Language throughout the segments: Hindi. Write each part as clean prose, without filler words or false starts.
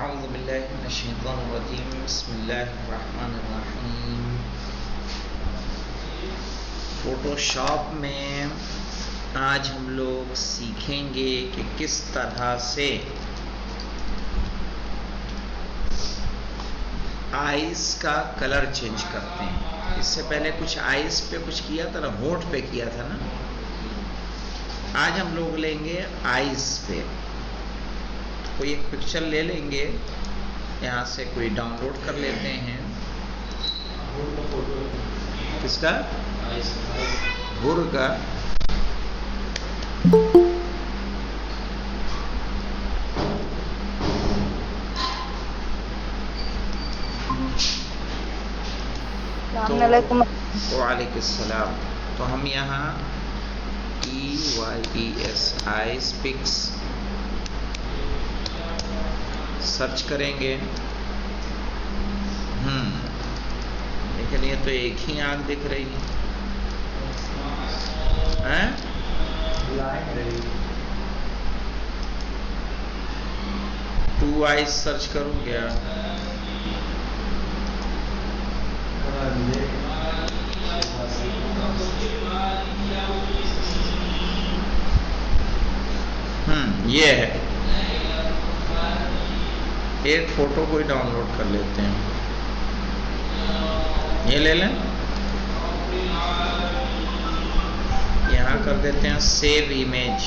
अऊज़ु बिल्लाहि मिनश्शैतानिर्रजीम बिस्मिल्लाहिर्रहमानिर्रहीम। फ़ोटोशॉप में आज हम लोग सीखेंगे कि किस तरह से आइज़ का कलर चेंज करते हैं। इससे पहले कुछ आइज़ पे कुछ किया था ना, होंठ पे किया था ना। आज हम लोग लेंगे आइज़ पे। कोई एक पिक्चर ले लेंगे, यहाँ से कोई डाउनलोड कर लेते हैं। किसका? हुर का। तो वालेकुम सलाम। तो हम यहाँ EYES आइज़ पिक्स सर्च करेंगे। लेकिन ये तो एक ही आँख दिख रही है। टू आइज़ सर्च करूँ क्या? ये है। एक फोटो कोई डाउनलोड कर लेते हैं। ये ले लें, यहाँ कर देते हैं सेव इमेज।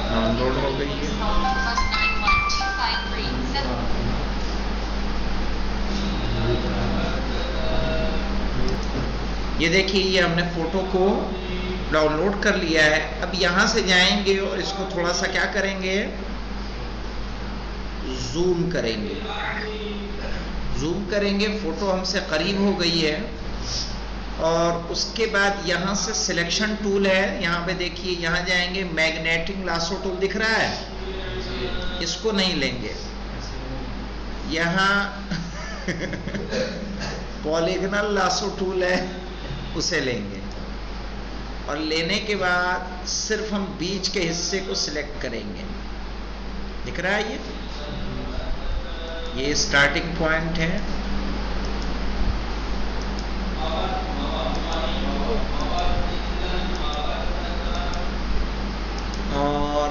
डाउनलोड हो गई है। ये देखिए, ये हमने फोटो को डाउनलोड कर लिया है। अब यहाँ से जाएंगे और इसको थोड़ा सा क्या करेंगे, जूम करेंगे। जूम करेंगे, फोटो हमसे करीब हो गई है। और उसके बाद यहाँ से सिलेक्शन टूल है, यहाँ पे देखिए, यहाँ जाएंगे, मैग्नेटिक लासो टूल दिख रहा है, इसको नहीं लेंगे। यहाँ पॉलीगनल लासो टूल है, उसे लेंगे। और लेने के बाद सिर्फ हम बीच के हिस्से को सिलेक्ट करेंगे। दिख रहा है ये स्टार्टिंग पॉइंट है। और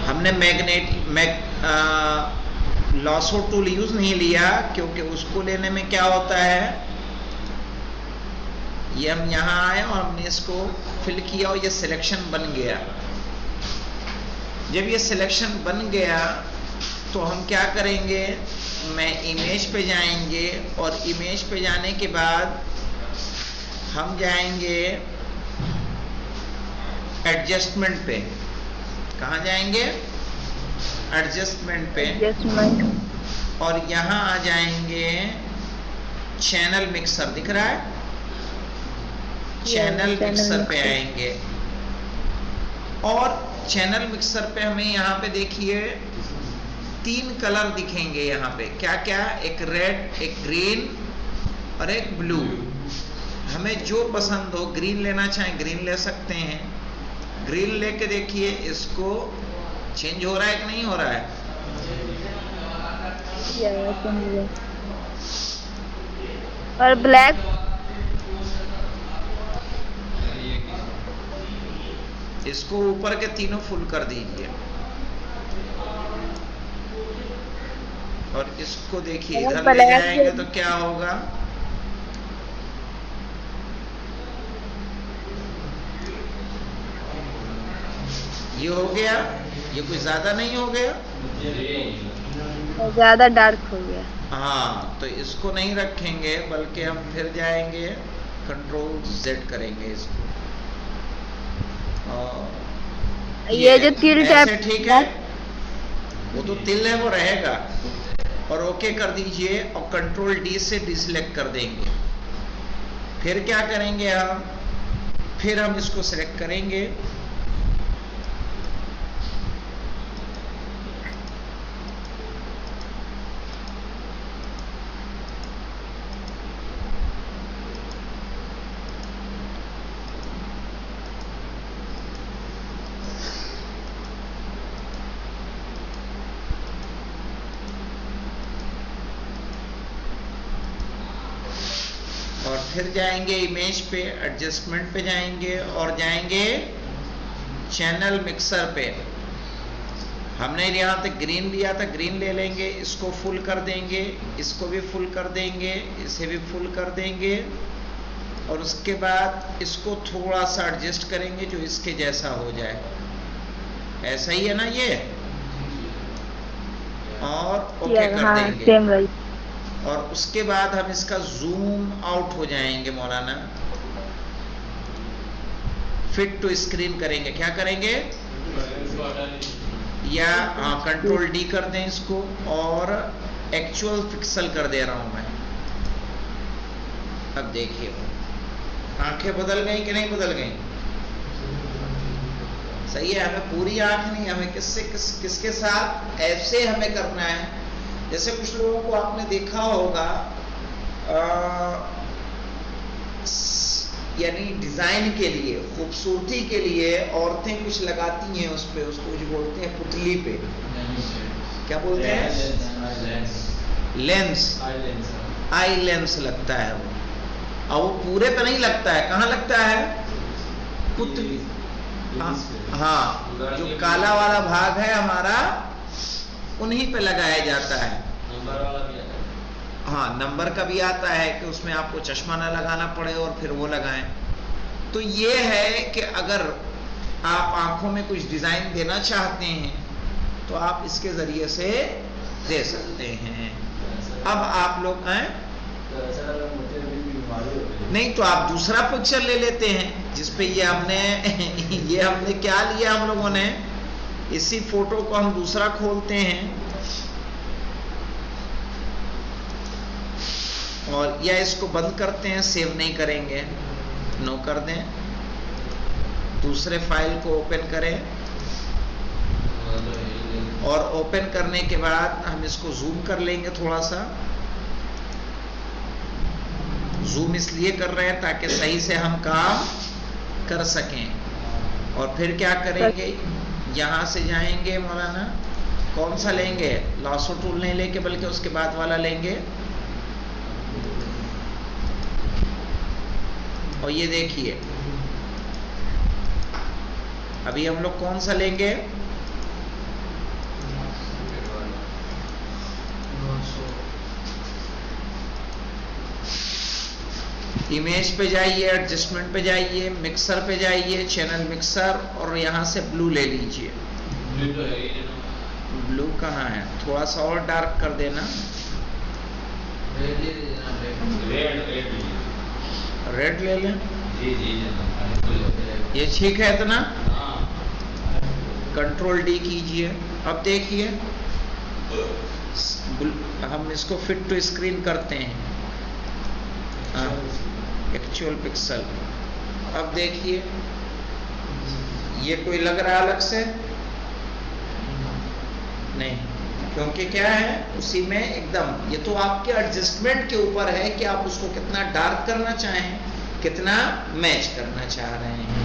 हमने लासो टूल यूज नहीं लिया, क्योंकि उसको लेने में क्या होता है, ये हम यहाँ आए और हमने इसको फिल किया और ये सिलेक्शन बन गया। जब ये सिलेक्शन बन गया तो हम क्या करेंगे, मैं इमेज पे जाएंगे और इमेज पे जाने के बाद हम जाएंगे एडजस्टमेंट पे। कहाँ जाएंगे? एडजस्टमेंट पे। और यहाँ आ जाएंगे चैनल मिक्सर। दिख रहा है? चैनल मिक्सर पे आएंगे और चैनल मिक्सर पे हमें यहाँ पे देखिए 3 कलर दिखेंगे। यहाँ पे क्या क्या, एक रेड, एक ग्रीन और एक ब्लू। हमें जो पसंद हो, ग्रीन लेना चाहें ग्रीन ले सकते हैं। ग्रीन लेके देखिए, इसको चेंज हो रहा है कि नहीं हो रहा है? और ब्लैक? इसको ऊपर के तीनों फुल कर दीजिए और इसको देखिए, इधर ले जाएंगे तो क्या होगा, ये हो गया। ये कुछ ज्यादा नहीं हो गया, ज्यादा डार्क हो गया। हाँ, तो इसको नहीं रखेंगे, बल्कि हम फिर जाएंगे, कंट्रोल Z करेंगे इसको। ये जो तिल ऐसे ठीक है, वो तो तिल है, वो रहेगा। और ओके कर दीजिए और कंट्रोल D से डिसलेक्ट कर देंगे। फिर क्या करेंगे हम, फिर हम इसको सिलेक्ट करेंगे फिर जाएंगे इमेज पे, एडजस्टमेंट पे जाएंगे और जाएंगे चैनल मिक्सर पे। हमने यहाँ तक ग्रीन लिया था, ग्रीन ले लेंगे, इसको फुल कर देंगे, इसको भी फुल कर देंगे, इसे भी फुल कर देंगे और उसके बाद इसको थोड़ा सा एडजस्ट करेंगे जो इसके जैसा हो जाए। ऐसा ही है ना ये, और ओके कर हाँ, देंगे। सेम वही। और उसके बाद हम इसका जूम आउट हो जाएंगे मौलाना, फिट टू स्क्रीन करेंगे। क्या करेंगे? या कंट्रोल डी कर दें इसको और एक्चुअल पिक्सल कर दे रहा हूं मैं। अब देखिए आंखें बदल गई कि नहीं बदल गई? सही है। हमें पूरी आंख नहीं, हमें किसके साथ ऐसे हमें करना है। जैसे कुछ लोगों को आपने देखा होगा यानी डिजाइन के लिए, खूबसूरती के लिए औरतें कुछ लगाती हैं उस पे, उसको कुछ बोलते हैं पुतली पे, क्या बोलते हैं? लेंस, आई लेंस लगता है वो। और वो पूरे पे नहीं लगता है, कहाँ लगता है? पुतली। हाँ, जो काला वाला भाग है हमारा उन्हीं पे लगाया जाता है। हाँ, नंबर का भी आता है कि उसमें आपको चश्मा ना लगाना पड़े और फिर वो लगाएं। तो ये है कि अगर आप आंखों में कुछ डिजाइन देना चाहते हैं तो आप इसके जरिए से दे सकते हैं। अब आप लोग आए नहीं तो आप दूसरा पिक्चर ले लेते हैं जिसपे ये हमने क्या लिया हम लोगों ने, इसी फोटो को हम दूसरा खोलते हैं और या इसको बंद करते हैं, सेव नहीं करेंगे, नो कर दें। दूसरे फाइल को ओपन करें और ओपन करने के बाद हम इसको जूम कर लेंगे थोड़ा सा। जूम इसलिए कर रहे हैं ताकि सही से हम काम कर सकें। और फिर क्या करेंगे, यहां से जाएंगे मौलाना, कौन सा लेंगे? लासो टूल नहीं लेके बल्कि उसके बाद वाला लेंगे। और ये देखिए अभी हम लोग कौन सा लेंगे? इमेज पे जाइए, एडजस्टमेंट पे जाइए, मिक्सर पे जाइए, चैनल मिक्सर, और यहां से ब्लू ले लीजिए। ब्लू कहाँ है? थोड़ा सा और डार्क कर देना। रेड ले लें। ये ठीक है इतना? कंट्रोल डी कीजिए। अब देखिए हम इसको फिट टू स्क्रीन करते हैं, एक्चुअल पिक्सल। अब देखिए ये कोई लग रहा अलग से नहीं, क्योंकि क्या है उसी में एकदम, ये तो आपके एडजस्टमेंट के ऊपर है कि आप उसको कितना डार्क करना चाहें, कितना मैच करना चाह रहे हैं।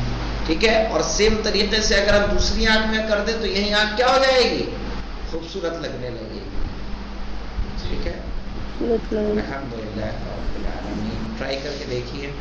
ठीक है। और सेम तरीके से अगर हम दूसरी आंख में कर दे तो यही आंख क्या हो जाएगी? खूबसूरत लगने लगेगी। ठीक है। अल्हम्दुलिल्लाह, ट्राई करके देखिए।